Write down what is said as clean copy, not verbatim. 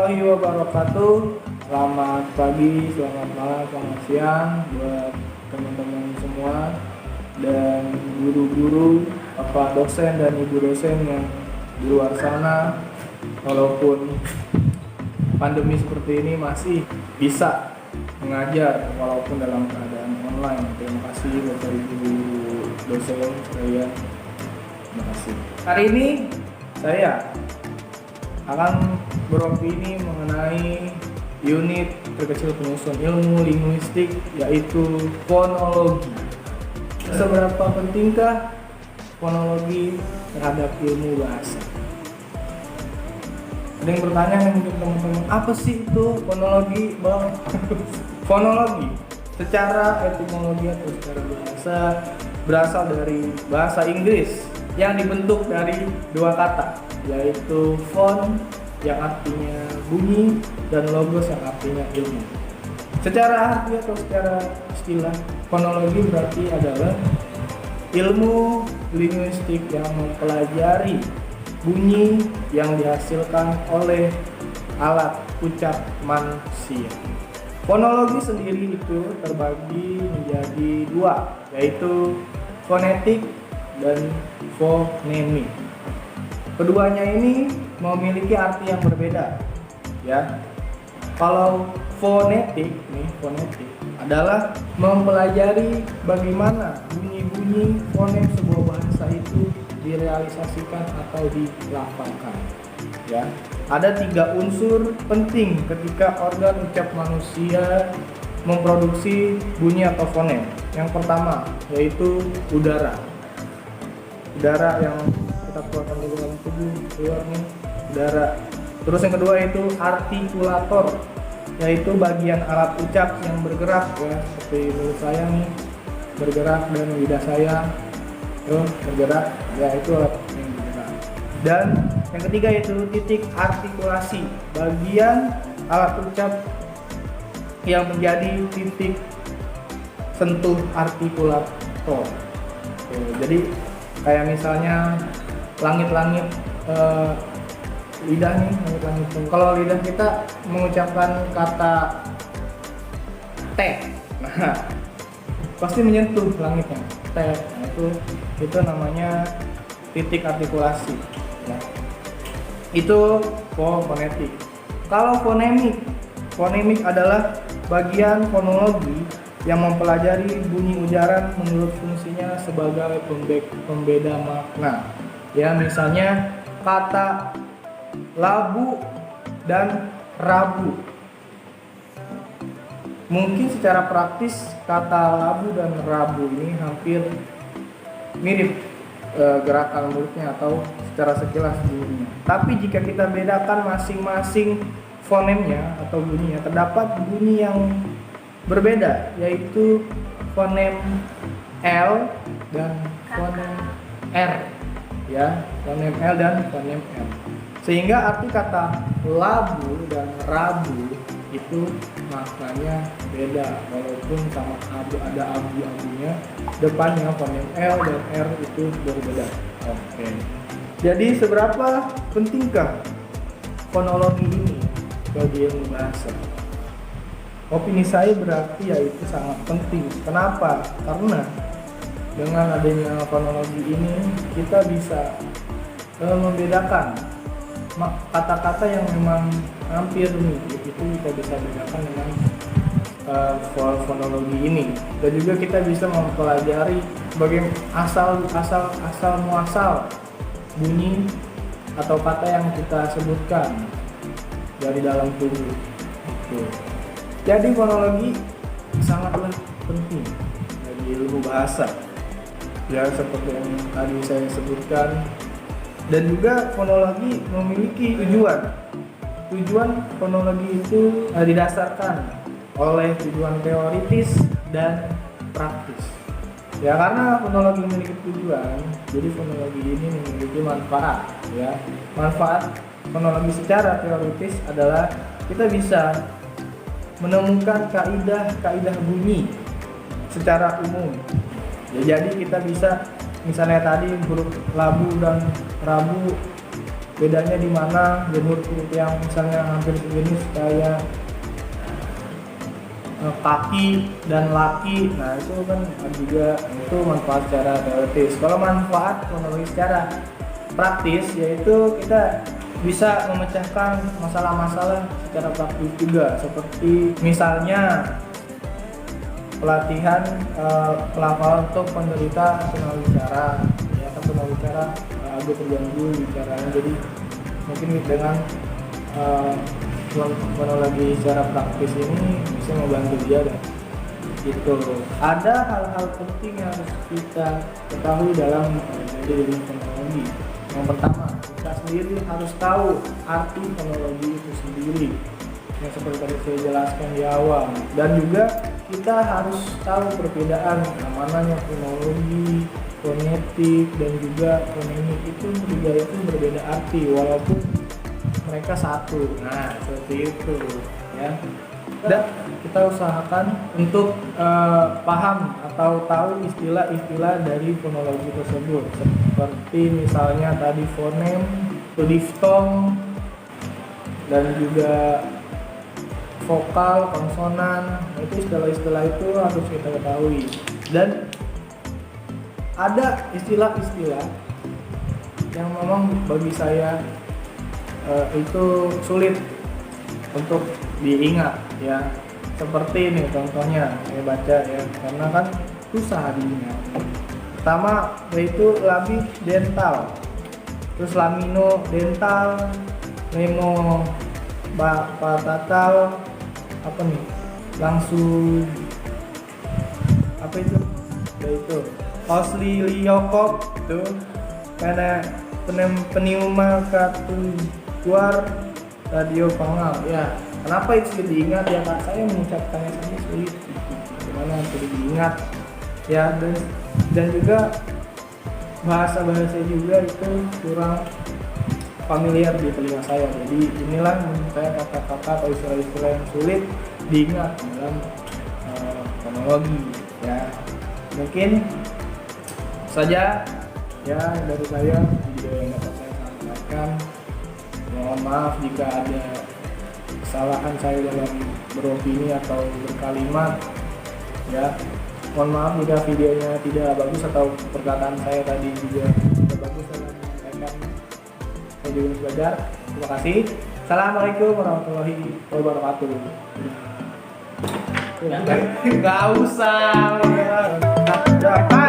warahmatullahi wabarakatuh. Selamat pagi, selamat malam, selamat siang buat teman-teman semua dan guru-guru, bapak dosen dan ibu dosen yang di luar sana. Walaupun pandemi seperti ini masih bisa mengajar walaupun dalam keadaan online. Terima kasih bapak ibu dosen sekalian. Terima kasih. Hari ini saya akan beropini mengenai unit terkecil penyusun ilmu linguistik, yaitu fonologi. Seberapa pentingkah fonologi terhadap ilmu bahasa? Ada yang bertanya mungkin teman-teman, apa sih itu fonologi, Bang? Fonologi secara etimologi atau secara bahasa berasal dari bahasa Inggris yang dibentuk dari dua kata, yaitu font yang artinya bunyi dan logos yang artinya ilmu. Secara arti atau secara istilah, fonologi berarti adalah ilmu linguistik yang mempelajari bunyi yang dihasilkan oleh alat ucap manusia. Fonologi sendiri itu terbagi menjadi dua, yaitu fonetik dan fonemik. Keduanya ini memiliki arti yang berbeda, ya. Kalau fonetik adalah mempelajari bagaimana bunyi-bunyi fonem sebuah bahasa itu direalisasikan atau dilafalkan, ya. Ada 3 unsur penting ketika organ ucap manusia memproduksi bunyi atau fonem. Yang pertama yaitu udara yang kita keluarkan dari dalam tubuh, keluar nih udara. Terus yang kedua itu artikulator, yaitu bagian alat ucap yang bergerak, ya, seperti mulut saya nih bergerak dan lidah saya bergerak, ya, itu alat yang bergerak. Dan yang ketiga itu titik artikulasi, bagian alat ucap yang menjadi titik sentuh artikulator. Jadi kayak misalnya langit-langit lidah nih, langit-langit. Kalau lidah kita mengucapkan kata T, nah pasti menyentuh langitnya, T. Nah, itu namanya titik artikulasi, ya. Itu fonetik. Kalau fonemik adalah bagian fonologi yang mempelajari bunyi ujaran menurut fungsinya sebagai pembeda makna. Ya, misalnya kata labu dan rabu. Mungkin secara praktis kata labu dan rabu ini hampir mirip gerakan mulutnya atau secara sekilas bunyinya. Tapi jika kita bedakan masing-masing fonemnya atau bunyinya, terdapat bunyi yang berbeda, yaitu fonem L dan fonem R, ya, fonem L dan fonem R. Sehingga arti kata labu dan rabu itu maknanya beda, walaupun sama ada abu-abunya depannya, fonem L dan R itu berbeda. Oke. Jadi seberapa pentingkah fonologi ini bagi ilmu bahasa? Opini saya berarti yaitu sangat penting. Kenapa? Karena dengan adanya fonologi ini kita bisa membedakan kata-kata yang memang hampir mirip, itu kita bisa bedakan dengan fonologi ini. Dan juga kita bisa mempelajari bagaimana asal muasal bunyi atau kata yang kita sebutkan dari dalam tubuh. Jadi fonologi sangatlah penting bagi ilmu bahasa, ya, seperti yang tadi saya sebutkan. Dan juga fonologi memiliki tujuan fonologi itu didasarkan oleh tujuan teoritis dan praktis, ya. Karena fonologi memiliki tujuan, jadi fonologi ini memiliki manfaat, ya. Manfaat fonologi secara teoritis adalah kita bisa menemukan kaidah bunyi secara umum, ya. Jadi kita bisa misalnya tadi huruf labu dan rabu bedanya di mana jamur tirik yang misalnya hampir sejenis kayak kaki dan laki. Nah itu kan juga itu manfaat secara teoritis. Kalau manfaat fonologi secara praktis yaitu kita bisa memecahkan masalah-masalah secara praktis juga, seperti misalnya pelatihan pelafalan untuk penderita tunawicara ya, atau tunawicara agak terganggu bicaranya. Jadi mungkin dengan fonologi secara praktis ini bisa membantu dia dan gitu. Ada hal-hal penting yang harus kita ketahui dalam belajar ilmu fonologi. Yang pertama, kita sendiri harus tahu arti fonologi itu sendiri yang seperti tadi saya jelaskan di awal, dan juga kita harus tahu perbedaan namanya fonologi, fonetik, dan juga fonemik itu berbeda arti walaupun mereka satu. Nah seperti itu ya. Dan kita usahakan untuk paham atau tahu istilah-istilah dari fonologi tersebut, seperti misalnya tadi fonem, diftong, dan juga vokal, konsonan. Nah, itu istilah-istilah itu harus kita ketahui. Dan ada istilah-istilah yang memang bagi saya itu sulit untuk diingat ya, seperti ini contohnya saya baca ya, karena kan susah diingat. Pertama yaitu labi dental, terus lamino dental, nemo patatal, apa nih, langsung apa itu, yaitu osliliokop tuh, karena pneuma katuar radio pangal ya. Kenapa itu sulit diingat ya Kak? Saya mengucapkannya saja sulit, gimana sulit diingat ya. Dan juga bahasa juga itu kurang familiar di telinga saya. Jadi inilah menurut saya kata-kata atau istilah-istilah yang sulit diingat dalam fonologi ya. Mungkin saja ya dari saya video yang dapat saya sampaikan. Mohon maaf jika ada kesalahan saya dalam beropini atau berkalimat ya. Mohon maaf jika videonya tidak bagus atau perkataan saya tadi juga tidak bagus dalam menyampaikan. Saya juga belajar. Terima kasih. Assalamualaikum warahmatullahi wabarakatuh. Nggak usah ya.